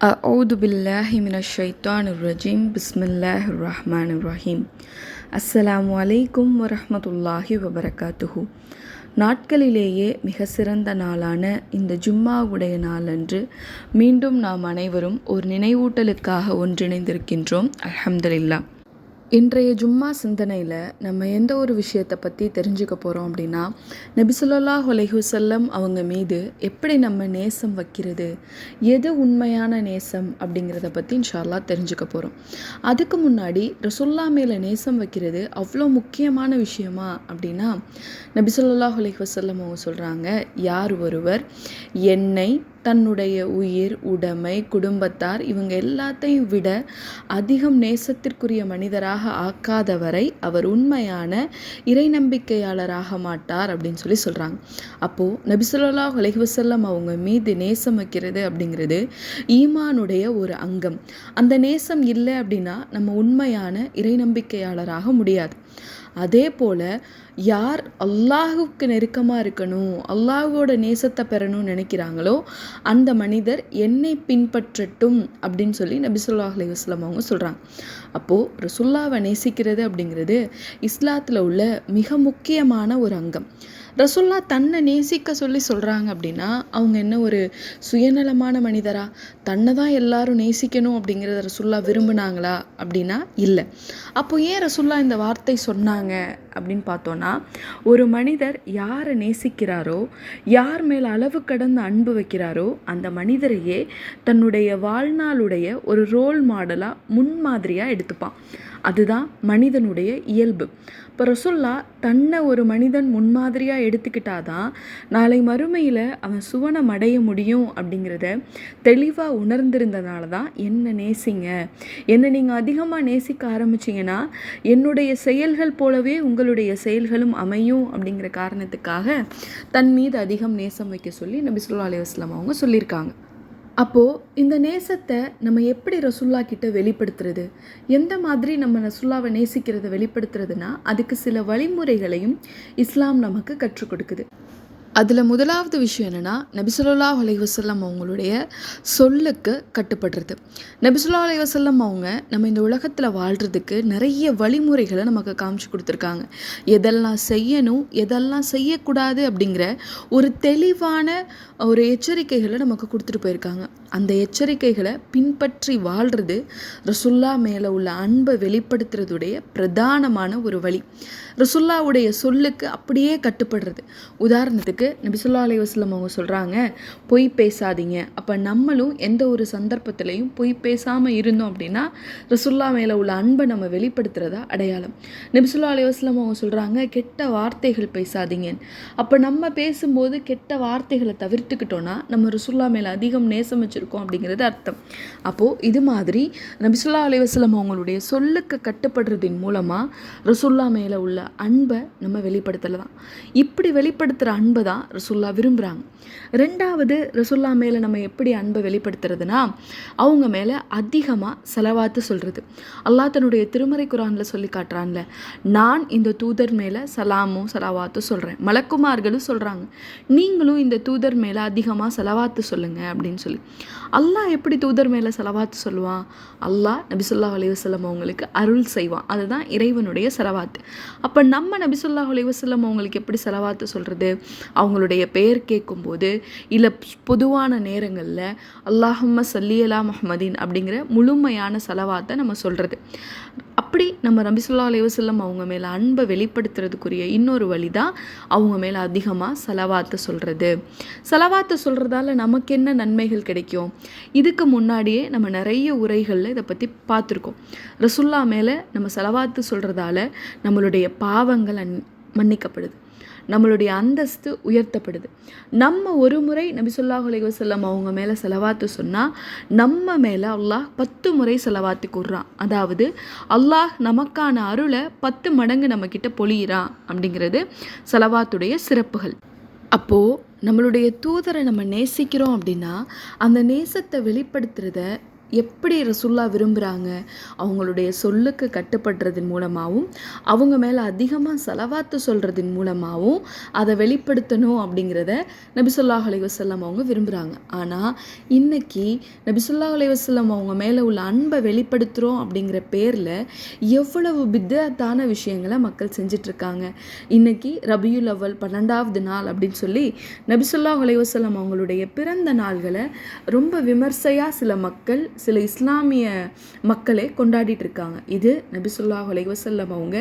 أعوذ بالله من الشيطان الرجيم بسم الله الرحمن الرحيم அஸ்ஸலாமு அலைக்கும் வரஹ்மத்துல்லாஹி வபரகாத்துஹு. நாட்களிலேயே மிக சிறந்த நாளான இந்த ஜும்மாவுடைய நாளன்று மீண்டும் நாம் அனைவரும் ஒரு நினைவூட்டலுக்காக ஒன்றிணைந்திருக்கின்றோம். அல்ஹம்துலில்லாஹ். இன்றைய ஜும்மா சிந்தனையில் நம்ம எந்த ஒரு விஷயத்தை பற்றி தெரிஞ்சுக்க போகிறோம் அப்படின்னா, நபி ஸல்லல்லாஹு அலைஹி வஸல்லம் அவங்க மீது எப்படி நம்ம நேசம் வைக்கிறது, எது உண்மையான நேசம் அப்படிங்கிறத பற்றி இன்ஷா அல்லாஹ் தெரிஞ்சுக்க போகிறோம். அதுக்கு முன்னாடி ரசூல்லா மேலே நேசம் வைக்கிறது அவ்வளோ முக்கியமான விஷயமா அப்படின்னா, நபி ஸல்லல்லாஹு அலைஹி வஸல்லம் அவங்க சொல்கிறாங்க, யார் ஒருவர் என்னை தன்னுடைய உயிர், உடைமை, குடும்பத்தார் இவங்க எல்லாத்தையும் விட அதிகம் நேசத்திற்குரிய மனிதராக ஆக்காதவரை அவர் உண்மையான இறை நம்பிக்கையாளராக மாட்டார் அப்படின்னு சொல்லி சொல்கிறாங்க. அப்போது நபி ஸல்லல்லாஹு அலைஹி வஸல்லம் அவங்க மீது நேசம் வைக்கிறது அப்படிங்கிறது ஈமானுடைய ஒரு அங்கம். அந்த நேசம் இல்லை அப்படின்னா நம்ம உண்மையான இறை நம்பிக்கையாளராக முடியாது. அதே போல் யார் அல்லாஹுக்கு நெருக்கமாக இருக்கணும், அல்லாஹோட நேசத்தை பெறணும்னு நினைக்கிறாங்களோ அந்த மனிதர் என்னை பின்பற்றட்டும் அப்படின்னு சொல்லி நபி ஸல்லல்லாஹு அலைஹி வஸல்லம் அவங்க சொல்கிறாங்க. அப்போது ரசூல்லாவை நேசிக்கிறது அப்படிங்கிறது இஸ்லாத்தில் உள்ள மிக முக்கியமான ஒரு அங்கம். ரசூல்லா தன்னை நேசிக்க சொல்லி சொல்கிறாங்க அப்படின்னா அவங்க என்ன ஒரு சுயநலமான மனிதரா, தன்னை தான் எல்லாரும் நேசிக்கணும் அப்படிங்கிறத ரசூல்லா விரும்பினாங்களா அப்படின்னா இல்லை. அப்போ ஏன் ரசூல்லா இந்த வார்த்தை சொன்னாங்க அப்படின்னு பார்த்தோன்னா, ஒரு மனிதர் யாரை நேசிக்கிறாரோ, யார் மேல் அளவு கடந்த அன்பு வைக்கிறாரோ அந்த மனிதரையே தன்னுடைய வாழ்நாளுடைய ஒரு ரோல் மாடலாக முன்மாதிரியாக எடுத்துப்பான். அதுதான் மனிதனுடைய இயல்பு. இப்போ ரசூல்லா தன்னை ஒரு மனிதன் முன்மாதிரியாக எடுத்துக்கிட்டாதான் நாளை மறுமையில் அவன் சுவனம் அடைய முடியும் அப்படிங்கிறத தெளிவாக உணர்ந்திருந்தனால தான் என்னை நேசிங்க, என்னை நீங்கள் அதிகமாக நேசிக்க ஆரம்பிச்சிங்கன்னா என்னுடைய செயல்கள் போலவே உங்களுடைய செயல்களும் அமையும் அப்படிங்கிற காரணத்துக்காக தன் மீது அதிகம் நேசம் வைக்க சொல்லி நபி ஸல்லல்லாஹு அலைஹி வஸல்லம் அவங்க சொல்லியிருக்காங்க. அப்போது இந்த நேசத்தை நம்ம எப்படி ரசூல்லா கிட்ட வெளிப்படுத்துறது, எந்த மாதிரி நம்ம ரசூல்லாவை நேசிக்கிறத வெளிப்படுத்துறதுனா அதுக்கு சில வழிமுறைகளையும் இஸ்லாம் நமக்கு கற்றுக் கொடுக்குது. அதில் முதலாவது விஷயம் என்னென்னா, நபி ஸல்லல்லாஹு அலைஹி வஸல்லம் அவங்களுடைய சொல்லுக்கு கட்டுப்படுறது. நபி ஸல்லல்லாஹு அலைஹி வஸல்லம் அவங்க நம்ம இந்த உலகத்தில் வாழ்கிறதுக்கு நிறைய வழிமுறைகளை நமக்கு காமிச்சு கொடுத்துருக்காங்க. எதெல்லாம் செய்யணும், எதெல்லாம் செய்யக்கூடாது அப்படிங்கிற ஒரு தெளிவான ஒரு எச்சரிக்கைகளை நமக்கு கொடுத்துட்டு போயிருக்காங்க. அந்த எச்சரிக்கைகளை பின்பற்றி வாழ்கிறது ரசூல்லா மேலே உள்ள அன்பை வெளிப்படுத்துறதுடைய பிரதானமான ஒரு வழி. ரசூல்லாவுடைய சொல்லுக்கு அப்படியே கட்டுப்படுறது. உதாரணத்துக்கு நபி ஸல்லல்லாஹு அலைஹி வஸல்லம் அவங்க சொல்கிறாங்க, பொய் பேசாதீங்க. அப்போ நம்மளும் எந்த ஒரு சந்தர்ப்பத்திலையும் பொய் பேசாமல் இருந்தோம் அப்படின்னா ரசூல்லா மேலே உள்ள அன்பை நம்ம வெளிப்படுத்துகிறதா அடையாளம். நபி ஸல்லல்லாஹு அலைஹி வஸல்லம் அவங்க சொல்கிறாங்க, கெட்ட வார்த்தைகள் பேசாதீங்க. அப்போ நம்ம பேசும்போது கெட்ட வார்த்தைகளை தவிர்த்துக்கிட்டோன்னா நம்ம ரசூல்லா மேலே அதிகம் நேசம் வச்சுருக்கோம் அப்படிங்கிறது அர்த்தம். அப்போது இது மாதிரி நபி ஸல்லல்லாஹு அலைஹி வஸல்லம் அவங்களுடைய சொல்லுக்கு கட்டுப்படுறதின் மூலமாக ரசூல்லா மேலே உள்ள அன்பை நம்ம வெளிப்படுத்தலாம். இப்படி வெளிப்படுத்துகிற அன்பை தான் ரசூல்லா விரும்புகிறாங்க. ரெண்டாவது, ரசூல்லா மேலே நம்ம எப்படி அன்பை வெளிப்படுத்துறதுனா அவங்க மேலே அதிகமாக ஸலவாத்து சொல்கிறது. அல்லாஹ் தன்னுடைய திருமறை குர்ஆனில் சொல்லி காட்டுறான்ல, நான் இந்த தூதர் மேலே சலாமும் ஸலவாத்தும் சொல்கிறேன், மலக்குமார்களும் சொல்கிறாங்க, நீங்களும் இந்த தூதர் மேலே அதிகமாக ஸலவாத்து சொல்லுங்கள் அப்படின்னு சொல்லி. அல்லாஹ் எப்படி தூதர் மேலே ஸலவாத்து சொல்லுவான்? அல்லாஹ் நபி ஸல்லல்லாஹு அலைஹி வஸல்லம் அவங்களுக்கு அருள் செய்வான். அதுதான் இறைவனுடைய ஸலவாத்து. அப்போ நம்ம நபி ஸல்லல்லாஹு அலைஹி வஸல்லம் அவங்களுக்கு எப்படி ஸலவாத்து சொல்கிறது? அவங்களுடைய பெயர் கேட்கும்போது இல்லை பொதுவான நேரங்களில் அல்லாஹும்ம ஸல்லி அலா முஹம்மதின் அப்படிங்கிற முழுமையான ஸலவாத்தை நம்ம சொல்கிறது. அப்படி நம்ம நபி ஸல்லல்லாஹு அலைஹி வஸல்லம் அவங்க மேலே அன்பை வெளிப்படுத்துறதுக்குரிய இன்னொரு வழி தான் அவங்க மேலே அதிகமாக ஸலவாத்தை சொல்கிறது. ஸலவாத்தை சொல்கிறதால நமக்கு என்ன நன்மைகள் கிடைக்கும்? இதுக்கு முன்னாடியே நம்ம நிறைய உரைகளில் இதை பற்றி பார்த்துருக்கோம். ரசூல்லா மேலே நம்ம ஸலவாத்து சொல்கிறதால நம்மளுடைய பாவங்கள் மன்னிக்கப்படுது, நம்மளுடைய அந்தஸ்து உயர்த்தப்படுது. நம்ம ஒரு முறை நபி ஸல்லல்லாஹு அலைஹி வஸல்லம் அவங்க மேலே ஸலவாத்து சொன்னால் நம்ம மேலே அல்லாஹ் 10 முறை ஸலவாத்து கூறுறான். அதாவது அல்லாஹ் நமக்கான அருளை 10 மடங்கு நம்மக்கிட்ட பொழியிறான் அப்படிங்கிறது ஸலவாத்துடைய சிறப்புகள். அப்போது நம்மளுடைய தூதரை நம்ம நேசிக்கிறோம் அப்படின்னா அந்த நேசத்தை வெளிப்படுத்துறத எப்படி ரசூல்லா விரும்புகிறாங்க, அவங்களுடைய சொல்லுக்கு கட்டுப்படுறதன் மூலமாகவும் அவங்க மேலே அதிகமாக செலவாத்து சொல்கிறதன் மூலமாகவும் அதை வெளிப்படுத்தணும் அப்படிங்கிறத நபி ஸல்லல்லாஹு அலைஹி வஸல்லம் அவங்க விரும்புகிறாங்க. ஆனால் இன்னைக்கு நபி ஸல்லல்லாஹு அலைஹி வஸல்லம் அவங்க மேலே உள்ள அன்பை வெளிப்படுத்துகிறோம் அப்படிங்கிற பேரில் எவ்வளவு பித்அத்தான விஷயங்களை மக்கள் செஞ்சிட்ருக்காங்க. இன்னைக்கு ரபியுல் அவ்வல் 12வது நாள் அப்படின்னு சொல்லி நபி ஸல்லல்லாஹு அலைஹி வஸல்லம் அவங்களுடைய பிறந்த நாள்களை ரொம்ப விமர்சையாக சில மக்கள், சில இஸ்லாமிய மக்களே கொண்டாடிட்டு இருக்காங்க. இது நபி ஸல்லல்லாஹு அலைஹி வஸல்லம் அவங்க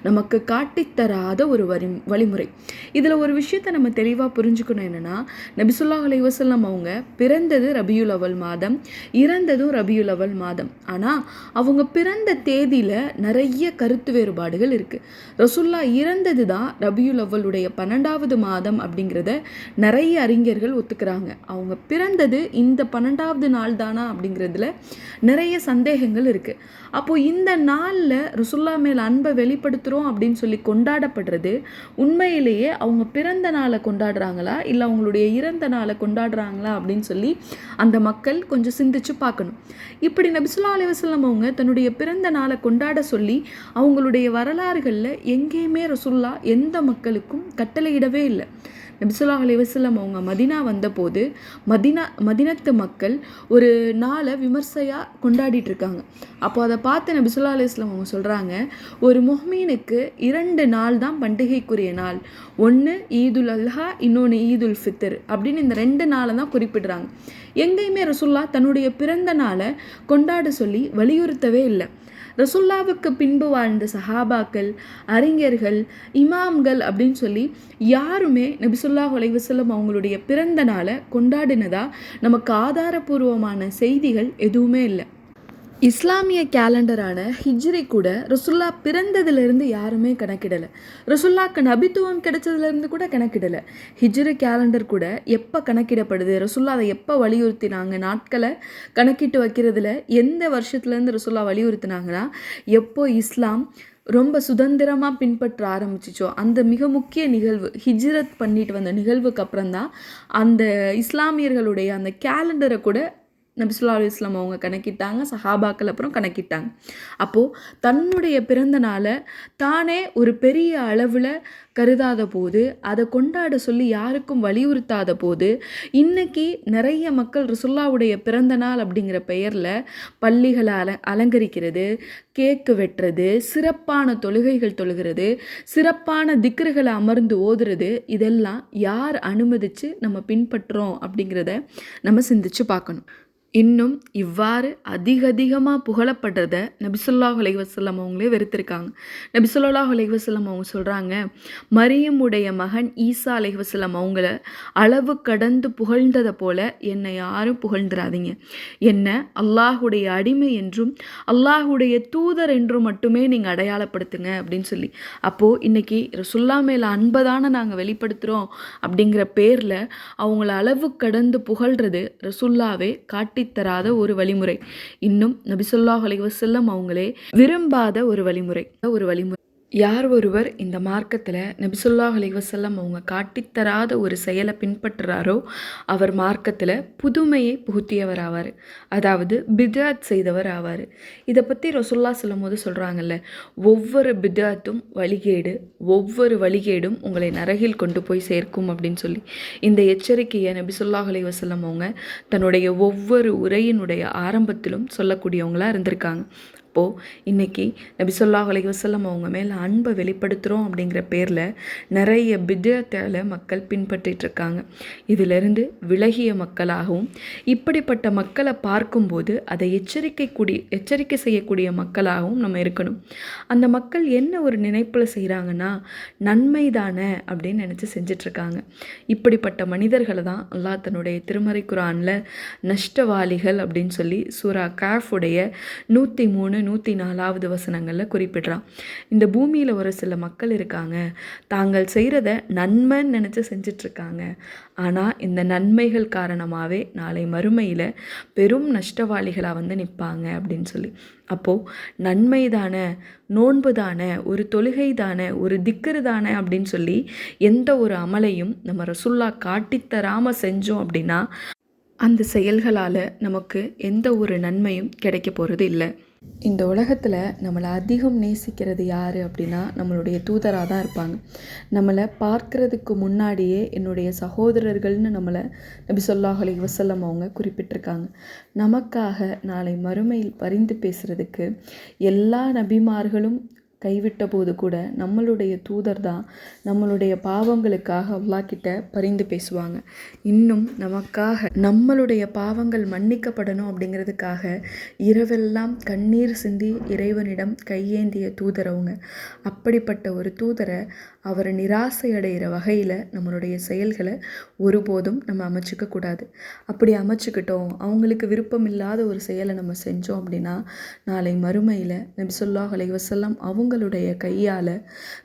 நமக்கு காட்டித்தராத ஒரு வழிமுறை. இதில் ஒரு விஷயத்தை நம்ம தெளிவாக புரிஞ்சுக்கணும். என்னென்னா, நபி ஸல்லல்லாஹு அலைஹி வஸல்லம் அவங்க பிறந்தது ரபியுல் அவல் மாதம், இறந்ததும் ரபியுல் அவல் மாதம். ஆனால் அவங்க பிறந்த தேதியில் நிறைய கருத்து வேறுபாடுகள் இருக்குது. ரசூல்லா இறந்தது தான் ரபியுல் அவலுடைய 12வது மாதம் அப்படிங்கிறத நிறைய அறிஞர்கள் ஒத்துக்கிறாங்க. அவங்க பிறந்தது இந்த 12வது நாள் தானா அப்படிங்கிறதுல நிறைய சந்தேகங்கள் இருக்குது. அப்போது இந்த நாளில் ரசூல்லா மேல் அன்பை வெளிப்படுத்துகிறோம் அப்படின்னு சொல்லி கொண்டாடப்படுறது உண்மையிலேயே அவங்க பிறந்த நாளை கொண்டாடுறாங்களா இல்லை அவங்களுடைய இறந்த நாளை கொண்டாடுறாங்களா அப்படின்னு சொல்லி அந்த மக்கள் கொஞ்சம் சிந்திச்சு பார்க்கணும். இப்படி நபி ஸல்லல்லாஹு அலைஹி வஸல்லம் அவங்க தன்னுடைய பிறந்த நாளை கொண்டாட சொல்லி அவங்களுடைய வரலாறுகளில் எங்கேயுமே ரசூல்லா எந்த மக்களுக்கும் கட்டளையிடவே இல்லை. நபி ஸல்லல்லாஹு அலைஹி வஸல்லம் அவங்க மதினா வந்தபோது மதினத்து மக்கள் ஒரு நாளை விமர்சையாக கொண்டாடிட்டு இருக்காங்க. அப்போ அதை பார்த்து நபி ஸல்லல்லாஹு அலைஹி வஸல்லம் அவங்க சொல்கிறாங்க, ஒரு முஹ்மீனுக்கு 2 நாள் தான் பண்டிகைக்குரிய நாள். ஒன்று ஈதுல் அல்ஹா, இன்னொன்று ஈதுல் ஃபித்ர் அப்படின்னு இந்த 2 நாளை தான் குறிப்பிடுறாங்க. எங்கேயுமே ரசூல்லா தன்னுடைய பிறந்த நாளை கொண்டாட சொல்லி வலியுறுத்தவே இல்லை. ரசூல்லாவுக்கு பின்பு வாழ்ந்த சஹாபாக்கள், அறிஞர்கள், இமாம்கள் அப்படின்னு சொல்லி யாருமே நபி ஸல்லல்லாஹு அலைஹி வஸல்லம் அவங்களுடைய பிறந்த நாளை கொண்டாடினதா நமக்கு ஆதாரபூர்வமான செய்திகள் எதுவுமே இல்லை. இஸ்லாமிய கேலண்டரான ஹிஜ்ரி கூட ரசுல்லா பிறந்ததுலேருந்து யாருமே கணக்கிடலை. ரசுல்லாக்கு நபித்துவம் கிடைச்சதுலேருந்து கூட கணக்கிடலை. ஹிஜ்ரி கேலண்டர் கூட எப்போ கணக்கிடப்படுது, ரசுல்லா அதை எப்போ வலியுறுத்தினாங்க, நாட்களை கணக்கிட்டு வைக்கிறதுல எந்த வருஷத்துலேருந்து ரசுல்லா வலியுறுத்தினாங்கன்னா, எப்போ இஸ்லாம் ரொம்ப சுதந்திரமாக பின்பற்ற ஆரம்பிச்சிச்சோ அந்த மிக முக்கிய நிகழ்வு, ஹிஜ்ரத் பண்ணிட்டு வந்த நிகழ்வுக்கு அப்புறம்தான் அந்த இஸ்லாமியர்களுடைய அந்த கேலண்டரை கூட நபி ஸல்லல்லாஹு அலைஹி வஸல்லம் அவங்க கணக்கிட்டாங்க, சஹாபாக்கள் அப்புறம் கணக்கிட்டாங்க. அப்போது தன்னுடைய பிறந்த நாளை தானே ஒரு பெரிய அளவில் கருதாத போது, அதை கொண்டாட சொல்லி யாருக்கும் வலியுறுத்தாத போது, இன்னைக்கு நிறைய மக்கள் ரசூலுல்லாஹ்வுடைய பிறந்த நாள் அப்படிங்கிற பெயரில் பள்ளிகளை அலங்கரிக்கிறது, கேக்கு வெட்டுறது, சிறப்பான தொழுகைகள் தொழுகிறது, சிறப்பான திக்ருகளை அமர்ந்து ஓதுறது, இதெல்லாம் யார் அனுமதித்து நம்ம பின்பற்றுறோம் அப்படிங்கிறத நம்ம சிந்திச்சு பார்க்கணும். இன்னும் இவ்வாறு அதிகமாக புகழப்படுறத நபி ஸல்லல்லாஹு அலைஹி வஸல்லம் அவங்களே வெறுத்திருக்காங்க. நபி ஸல்லல்லாஹு அலைஹி வஸல்லம் அவங்க சொல்கிறாங்க, மரியமுடைய மகன் ஈசா அலைஹி வஸல்லம் அவங்கள அளவு கடந்து புகழ்ந்ததை போல என்னை யாரும் புகழ்ந்துடாதீங்க. என்னை அல்லாஹுடைய அடிமை என்றும் அல்லாஹுடைய தூதர் என்றும் மட்டுமே நீங்கள் அடையாளப்படுத்துங்க அப்படின்னு சொல்லி. அப்போது இன்றைக்கி ரசூல்லா மேலே அன்பதான நாங்கள் வெளிப்படுத்துகிறோம் அப்படிங்கிற பேரில் அவங்கள அளவு கடந்து புகழ்கிறது ரசூல்லாவே காட்டித்தராத ஒரு வழிமுறை. இன்னும் நபி ஸல்லல்லாஹு அலைஹி வஸல்லம் அவங்களே விரும்பாத ஒரு வழிமுறை. யார் ஒருவர் இந்த மார்க்கத்தில் நபி ஸல்லல்லாஹு அலைஹி வஸல்லம் அவங்க காட்டித்தராத ஒரு செயலை பின்பற்றுறாரோ அவர் மார்க்கத்தில் புதுமையை புகுத்தியவர் ஆவார், அதாவது பித்அத் செய்தவர் ஆவார். இதை பற்றி ரசூலுல்லாஹ் சொல்லும் போது சொல்கிறாங்கல்ல, ஒவ்வொரு பித்அத்தும் வழிகேடு, ஒவ்வொரு வழிகேடும் உங்களை நரகில் கொண்டு போய் சேர்க்கும் அப்படின்னு சொல்லி இந்த எச்சரிக்கையை நபி ஸல்லல்லாஹு அலைஹி வஸல்லம் அவங்க தன்னுடைய ஒவ்வொரு உரையினுடைய ஆரம்பத்திலும் சொல்லக்கூடியவங்களாக இருந்திருக்காங்க. அப்போது இன்றைக்கி நபி ஸல்லல்லாஹு அலைஹி வஸல்லம் அவங்க மேலே அன்பை வெளிப்படுத்துகிறோம் அப்படிங்கிற பேரில் நிறைய பித்அத்களை மக்கள் பின்பற்றிட்டுருக்காங்க. இதிலிருந்து விலகிய மக்களாகவும் இப்படிப்பட்ட மக்களை பார்க்கும்போது அதை எச்சரிக்கை செய்யக்கூடிய மக்களாகவும் நம்ம இருக்கணும். அந்த மக்கள் என்ன ஒரு நினைப்பில் செய்கிறாங்கன்னா, நன்மை தானே அப்படின்னு நினச்சி செஞ்சிட்ருக்காங்க. இப்படிப்பட்ட மனிதர்களை தான் அல்லாஹ் தன்னுடைய திருமறை குர்ஆனில் நஷ்டவாளிகள் அப்படின்னு சொல்லி சூரா காஃபுடைய 103, 104வது வசனங்களில் குறிப்பிடுறான். இந்த பூமியில் ஒரு சில மக்கள் இருக்காங்க, தாங்கள் செய்கிறத நன்மைன்னு நினச்சி செஞ்சிட்ருக்காங்க. ஆனால் இந்த நன்மைகள் காரணமாகவே நாளை மறுமையில் பெரும் நஷ்டவாளிகளாக வந்து நிற்பாங்க அப்படின்னு சொல்லி. அப்போது நன்மை தானே, நோன்பு தானே, ஒரு தொழுகை தானே, ஒரு திக்ரு தானே அப்படின்னு சொல்லி எந்த ஒரு அமலையும் நம்ம ரசூல்லா காட்டித்தராமல் செஞ்சோம் அப்படின்னா அந்த செயல்களால் நமக்கு எந்த ஒரு நன்மையும் கிடைக்க போகிறது இல்லை. இந்த உலகத்தில் நம்மளை அதிகம் நேசிக்கிறது யார் அப்படின்னா நம்மளுடைய தூதராக தான் இருப்பாங்க. நம்மளை பார்க்கறதுக்கு முன்னாடியே என்னுடைய சகோதரர்கள்னு நம்மளை நபி ஸல்லல்லாஹு அலைஹி வஸல்லம் அவங்க குறிப்பிட்டிருக்காங்க. நமக்காக நாளை மறுமையில் பரிந்து பேசுகிறதுக்கு எல்லா நபிமார்களும் கைவிட்ட போது கூட நம்மளுடைய தூதர் தான் நம்மளுடைய பாவங்களுக்காக அல்லாஹ் கிட்ட பரிந்து பேசுவாங்க. இன்னும் நமக்காக நம்மளுடைய பாவங்கள் மன்னிக்கப்படணும் அப்படிங்கிறதுக்காக இரவெல்லாம் கண்ணீர் சிந்தி இறைவனிடம் கையேந்திய தூதர் அவங்க. அப்படிப்பட்ட ஒரு தூதரை அவரை நிராசை அடைகிற வகையில் நம்மளுடைய செயல்களை ஒருபோதும் நம்ம அமைச்சிக்க கூடாது. அப்படி அமைச்சிக்கிட்டோம், அவங்களுக்கு விருப்பம் இல்லாத ஒரு செயலை நம்ம செஞ்சோம் அப்படின்னா நாளை மறுமையில் நபி ஸல்லல்லாஹு அலைஹி வஸல்லம் அவங்களுடைய கையால்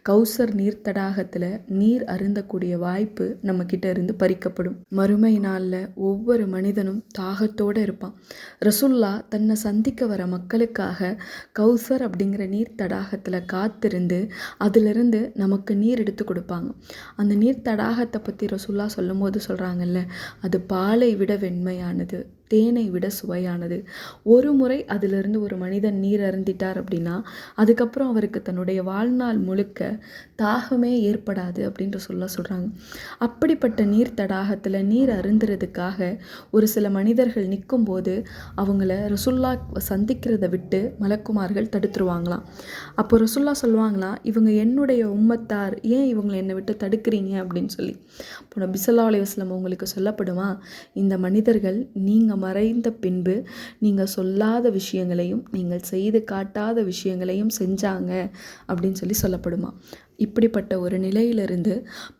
கௌசர் நீர் தடாகத்தில் நீர் அருந்தக்கூடிய வாய்ப்பு நம்மக்கிட்ட இருந்து பறிக்கப்படும். மறுமை நாளில் ஒவ்வொரு மனிதனும் தாகத்தோடு இருப்பான். ரசூல்லா தன்னை சந்திக்க வர மக்களுக்காக கௌசர் அப்படிங்கிற நீர் தடாகத்தில் காத்திருந்து அதிலிருந்து நமக்கு நீர் எடுத்து கொடுப்பாங்க. அந்த நீர் தடாகத்தை பற்றி ரசூல்லா சொல்லும் போது சொல்கிறாங்கல்ல, அது பாலை விட வெண்மையானது, தேனை விட சுவையானது. ஒரு முறை அதிலிருந்து ஒரு மனிதன் நீர் அருந்திட்டார் அப்படின்னா அதுக்கப்புறம் அவருக்கு தன்னுடைய வாழ்நாள் முழுக்க தாகமே ஏற்படாது அப்படின்ற சொல்கிறாங்க. அப்படிப்பட்ட நீர் தடாகத்தில் நீர் அருந்துறதுக்காக ஒரு சில மனிதர்கள் நிற்கும்போது அவங்கள ரசூல்லா சந்திக்கிறத விட்டு மலக்குமார்கள் தடுத்துருவாங்களாம். அப்போ ரசூல்லா சொல்லுவாங்களாம், இவங்க என்னுடைய உம்மத்தார், ஏன் இவங்களை என்னை விட்டு தடுக்கிறீங்க அப்படின்னு சொல்லி. இப்போ நபி ஸல்லல்லாஹு அலைஹி வஸல்லம் உங்களுக்கு சொல்லப்படுமா, இந்த மனிதர்கள் நீங்கள் மறைந்த பின்பு நீங்கள் சொல்லாத விஷயங்களையும் நீங்கள் செய்து காட்டாத விஷயங்களையும் செஞ்சாங்க அப்படின்னு சொல்லப்படுமா. இப்படிப்பட்ட ஒரு நிலையிலிருந்து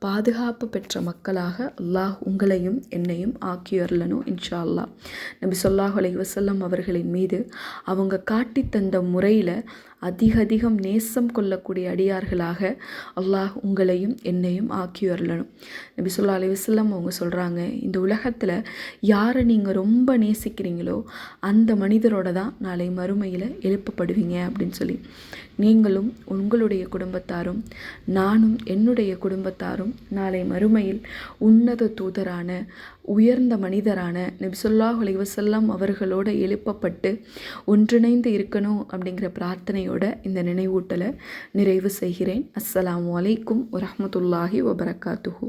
பாதுகாப்பு பெற்ற மக்களாக அல்லாஹ் உங்களையும் என்னையும் ஆக்கியறலணும் இன்ஷா அல்லாஹ். நபி ஸல்லல்லாஹு அலைஹி வஸல்லம் அவர்களின் மீது அவங்க காட்டி தந்த முறையில் அதிகம் நேசம் கொள்ளக்கூடிய அடியார்களாக அல்லாஹ் உங்களையும் என்னையும் ஆக்கியறலணும். நபி ஸல்லல்லாஹு அலைஹி வஸல்லம் அவங்க சொல்கிறாங்க, இந்த உலகத்தில் யாரை நீங்கள் ரொம்ப நேசிக்கிறீங்களோ அந்த மனிதரோட தான் நாளை மறுமையில் எழுப்பப்படுவீங்க அப்படின்னு சொல்லி. நீங்களும் உங்களுடைய குடும்பத்தாரும் நானும் என்னுடைய குடும்பத்தாரும் நாளை மறுமையில் உன்னத தூதரான உயர்ந்த மனிதரான நபி ஸல்லல்லாஹு அலைஹி வஸல்லம் அவர்களோடு எழுப்பப்பட்டு ஒன்றிணைந்து இருக்கணும் அப்படிங்கிற பிரார்த்தனையோட இந்த நினைவூட்டலை நிறைவு செய்கிறேன். அஸ்ஸலாமு அலைக்கும் வரஹ்மத்துல்லாஹி வபரகாத்துஹு.